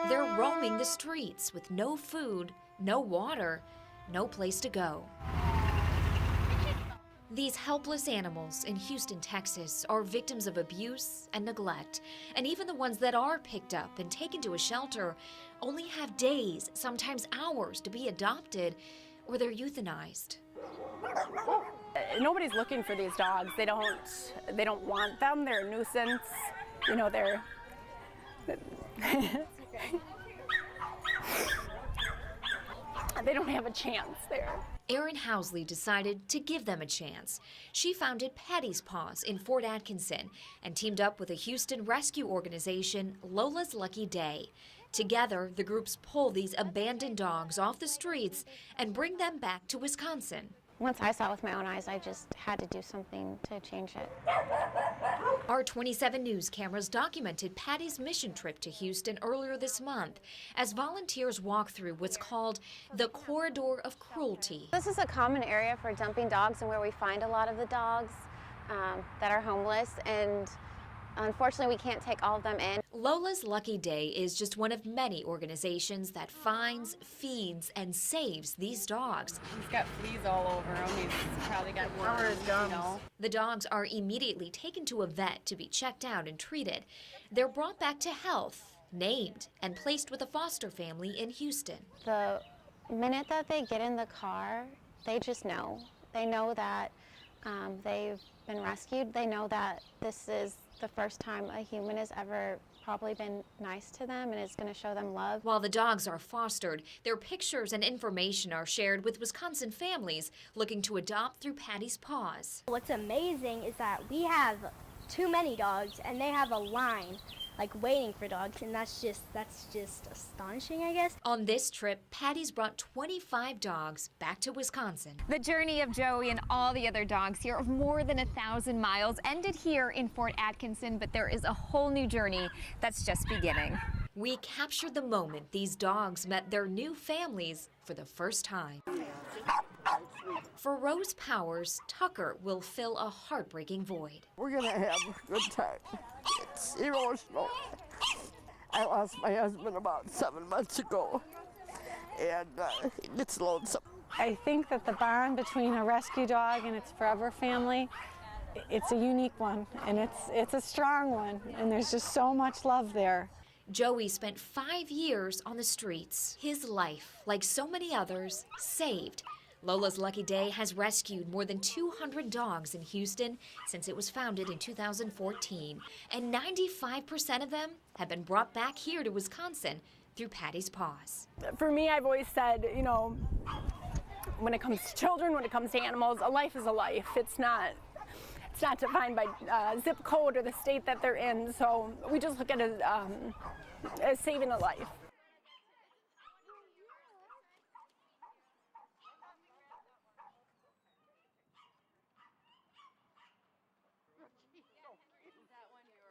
They're roaming the streets with no food, no water, no place to go. These helpless animals in Houston, Texas are victims of abuse and neglect, and even the ones that are picked up and taken to a shelter only have days, sometimes hours, to be adopted, or they're euthanized. Nobody's looking for these dogs. They don't want them. They're a nuisance. You know, they're they don't have a chance there. Erin Housley decided to give them a chance. She founded Patty's Paws in Fort Atkinson and teamed up with a Houston rescue organization, Lola's Lucky Day. Together, the groups pull these abandoned dogs off the streets and bring them back to Wisconsin. Once I saw it with my own eyes, I just had to do something to change it. Our 27 News cameras documented Patty's mission trip to Houston earlier this month as volunteers walk through what's called the Corridor of Cruelty. This is a common area for dumping dogs and where we find a lot of the dogs that are homeless, and unfortunately we can't take all of them in. Lola's Lucky Day is just one of many organizations that finds, feeds, and saves these dogs. He's got fleas all over him. He's probably got worms, you know. The dogs are immediately taken to a vet to be checked out and treated. They're brought back to health, named, and placed with a foster family in Houston. The minute that they get in the car, they just know. They know that they've been rescued. They know that this is the first time a human has ever probably been nice to them and is going to show them love. While the dogs are fostered, their pictures and information are shared with Wisconsin families looking to adopt through Patty's Paws. What's amazing is that we have too many dogs and they have a line like waiting for dogs, and that's just astonishing, I guess. On this trip, Patty's brought 25 dogs back to Wisconsin. The journey of Joey and all the other dogs here of more than 1,000 miles ended here in Fort Atkinson, but there is a whole new journey that's just beginning. We captured the moment these dogs met their new families for the first time. For Rose Powers, Tucker will fill a heartbreaking void. We're gonna have a good time. It's emotional. I lost my husband about 7 months ago, and it's lonesome. I think that the bond between a rescue dog and its forever family, it's a unique one, and it's a strong one, and there's just so much love there. Joey spent 5 years on the streets. His life, like so many others, saved. Lola's Lucky Day has rescued more than 200 dogs in Houston since it was founded in 2014, and 95% of them have been brought back here to Wisconsin through Patty's Paws. For me, I've always said, you know, when it comes to children, when it comes to animals, a life is a life. It's not defined by zip code or the state that they're in, so we just look at it as saving a life.